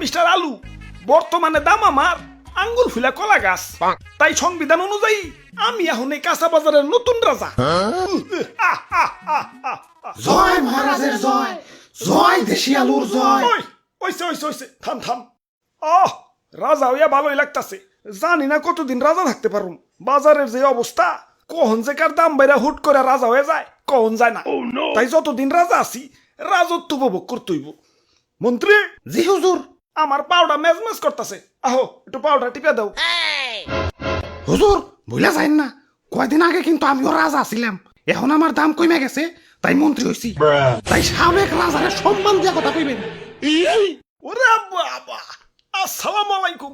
Mister আলু, বর্তমানে দাম আমার আঙ্গুর ফুলা কলা গাছ। তাই সংবিধান অনুযায়ী আমি এখন এই কাঁচা বাজারের নতুন রাজা। জয় মহারাজের জয়, জয় দেশি আলুর জয়। ওই ওইসে ওইসে ওইসে থাম থাম। রাজা হইয়া ভালোই লাগতাছে। জানি না কতদিন রাজা থাকতে পারুম। বাজারের যে অবস্থা, কখন যে কার দাম বাইরা হুট করে রাজা হয়ে যায় কখন যায় না। তাই যতদিন রাজা আছি রাজত্ব উপভোগ করতেইব। মন্ত্রী, জি হুজুর। আমার পাউডার মেজমেজ করতেছে, আহো একটু পাউডার টিপে দাও। হুজুর ভুলে যাইন না, কয়দিন আগে কিন্তু আমিও রাজা ছিলাম, এখন আমার দাম কমে গেছে তাই মন্ত্রী হইছি। তাই সাবেক রাজারে সম্মান দিয়া কথা কইবেন। ওরে বাবা, আসসালামু আলাইকুম।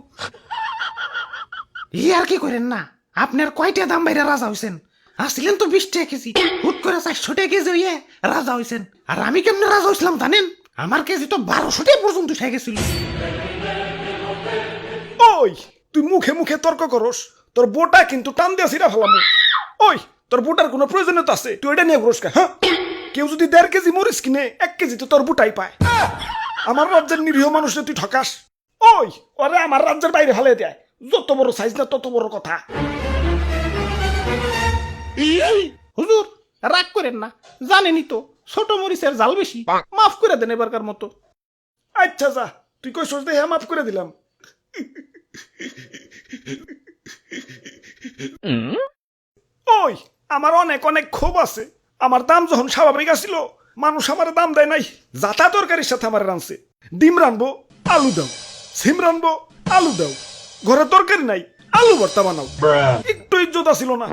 ই আর কি করেন না, আপনার কয়টা দাম বাইরে রাজা হইছেন? আসছিলেন তো 20 টাকা কেজি, হুট করে 400 টাকা কেজি হইয়ে রাজা হইছেন। আর আমি কেমনে রাজা হইছিলাম জানেন? আমার কেজি তো 1200 টাকা পর্যন্ত উঠে গেছিল। ওই তুই মুখে মুখে তর্ক করস, তোর বোটা কিন্তু টান দিয়া ছিড়া ফেলামু। ওই তোর বোটার কোনো প্রয়োজনীয়তা আছে? তুই এটা নিয়ে ঘুরস কা? হ্যাঁ, কেউ যদি 1.5 কেজি মরিচ কিনে 1 কেজি তো তোর বুটাই পায়। আমার রাজ্যের নিরীহ মানুষে তুই ঠকাস। ওই ওরে আমার রাজ্যের বাইরে ফেলে দেয়। যত বড় সাইজ না তত বড় কথা। হুজুর রাগ করেন না, জানেনই তো ছোট মরিচের জাল বেশি, মাফ করে দেন এবারকার মতো। আচ্ছা যা, তুই কই সোচ দেখে মাফ করে দিলাম। ওই আমার অনেক অনেক ক্ষোভ আছে। আমার দাম যখন স্বাভাবিক আসিল, মানুষ আমার দাম দেয় নাই। যাতা তরকারির সাথে আমার রানছে। ডিম রানবো, আলু দাও। সিম রানবো, আলু দাও। ঘরে তরকারি নাই, আলু ভর্তা বানাও। একটু ইজ্জত ছিল না।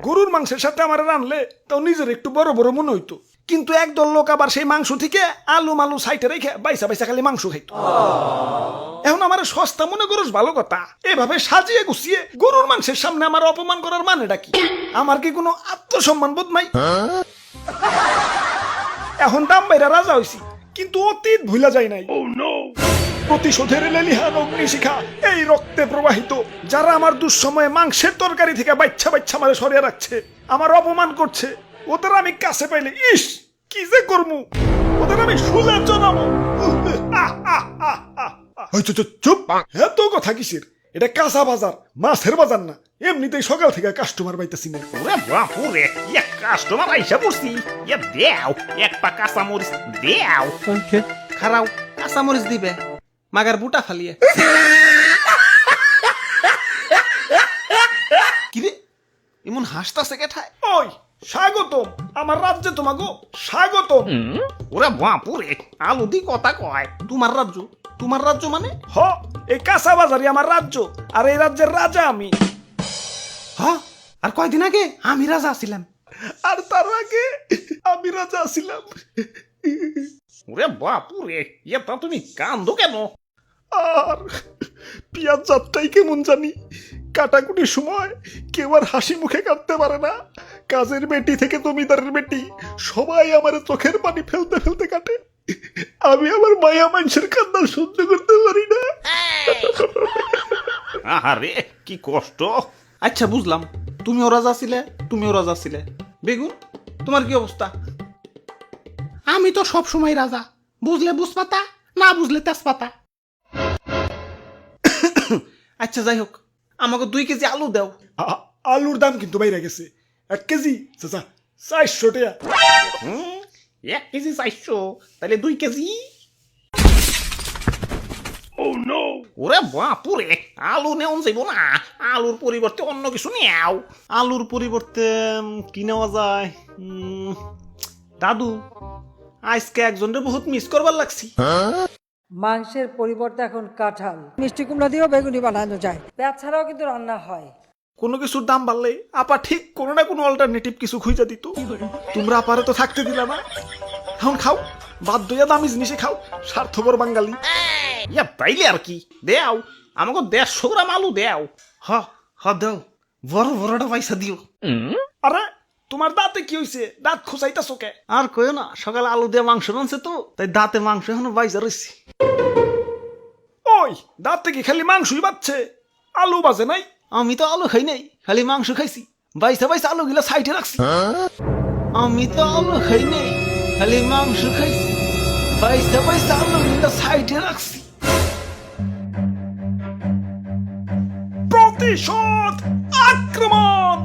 গরুর মাংসের সাথে আমার রানলে তাও নিজের একটু বড় বড় মনে হইতো। কিন্তু একদল লোক আবার সেই মাংস থেকে আলু মালু সাইটে রেখে বাইসা বাইসা খালি মাংস খাইতো। এখন আমার সস্তা মনে করস ভালো কথা, এভাবে সাজিয়ে গুছিয়ে গরুর মাংসের সামনে আমার অপমান করার মানেটা কি? আমার কি কোনো আত্মসম্মান বোধ নাই? এখন দাম বাইরা রাজা হইছি, কিন্তু অতীত ভুলা যায় নাই। প্রতিশোধের লেলিহান অগ্নিশিখা এই রক্তে প্রবাহিত। যারা আমার দুঃসময়ে মাংসের তরকারি থেকে বাচ্চা বাচ্চা মারে সরিয়ে রাখছে, আমার অপমান করছে, ওদের আমি কাছে পাইলে ইস কি যে করমু, ওদের আমি শুলে জানাবো। চুপ, এত কথা কিসের? এটা কাঁচা বাজার, মাছের বাজার না। এমনিতেই সকাল থেকে কাস্টমার পাইতেছি না। ওরে বাপুরে, এক কাস্টমার আইসা পড়ছি। এ দেও এক পা কাঁচা মরিচ দেও। খারাও কাঁচা মরিচ দিবে, মাগার বুটা ফালিয়ে। কিরে এমন হাসতাছে কেঠায়? ওই স্বাগতম আমার রাজ্যে, তোমাগো স্বাগতম। ওরে বাপুরে, আলু দি কথা কয়। তোমার রাজ্য? তোমার রাজ্য মানে? হ, এই কাঁচা বাজারই আমার রাজ্য, আর এই রাজ্যের রাজা আমি। হ্যাঁ, আর কয়দিন আগে আমি রাজা ছিলাম। আর তার আগে আমি রাজা ছিলাম। ওরে বাপুরে, এটা তুমি কান্দো কেন? আর পিয়াজ যাত্রাই কেমন জানি। কাটাকুটির সময় কেউ আর হাসি মুখে কাটতে পারে না। কাজের বেটি থেকে জমিদারের বেটি সবাই আমার চোখের পানি ফেলতে ফেলতে কাটে। আমি আমার মায়া মানুষের কান্না সহ্য করতে পারি না। আহারে কি কষ্ট। আচ্ছা বুঝলাম, তুমিও রাজা ছিলে, তুমিও রাজা ছিলে। বেগুন তোমার কি অবস্থা? আমি তো সব সময় রাজা, বুঝলে বুঝপাতা, না বুঝলে তেজপাতা। আচ্ছা যাই হোক, আমাকে 2 কেজি আলু দাও। আলুর দাম কিন্তু বাইরে গেছে। 1 কেজি চাচা 400 টাকা। 1 কেজি 400, তাহলে 2 কেজি। ওরে বাপুরে, আলু নেওয়া যাইব না। আলুর পরিবর্তে অন্য কিছু নেও। আলুর পরিবর্তে কি নেওয়া যায়? দাদু, আজকে একজনের বহুত মিস করবার লাগছি। মাংসের পরিবর্তে এখন কাঁঠাল, মিষ্টি কুমড়া দিয়েও বেগুনি বানানো যায়। পেঁয়াজ ছাড়াও কিন্তু রান্না হয়। কোনো কিছুর দাম বাড়লে আপা ঠিক কোনো না কোনো অল্টারনেটিভ কিছু খুঁজে দিত। তোমরা আপারে তো থাকতে দিলা না। এখন খাও, বাধ্য হইয়া দামি জিনিসে খাও, স্বার্থপর বাঙালি। ইয়া তাইলে আর কি, দেও আমাকে 150 গ্রাম আলু দেও। হ দাও, বড় বড়টা পয়সা দিও। আরে তোমার দাঁতে কি হইছে? দাঁত খোঁচাইতাছো কে? আর কইও না, সকালে আলু দিয়ে মাংস রানছে তো, তাই দাঁতে মাংস এখনো বাইজা রয়েছে। ওই দাঁতে কি খালি মাংসই বাচ্ছে, আলু বাজে নাই? আমি তো আলু খাই নাই, খালি মাংস খাইছি। বাইসা বাইসা আলু গিলা সাইডে রাখছি। আমি তো আলু খাই নাই, খালি মাংস খাইছি। বাইসা বাইসা আলু গিলা সাইডে রাখছি। প্রতিশোধ আক্রমণ।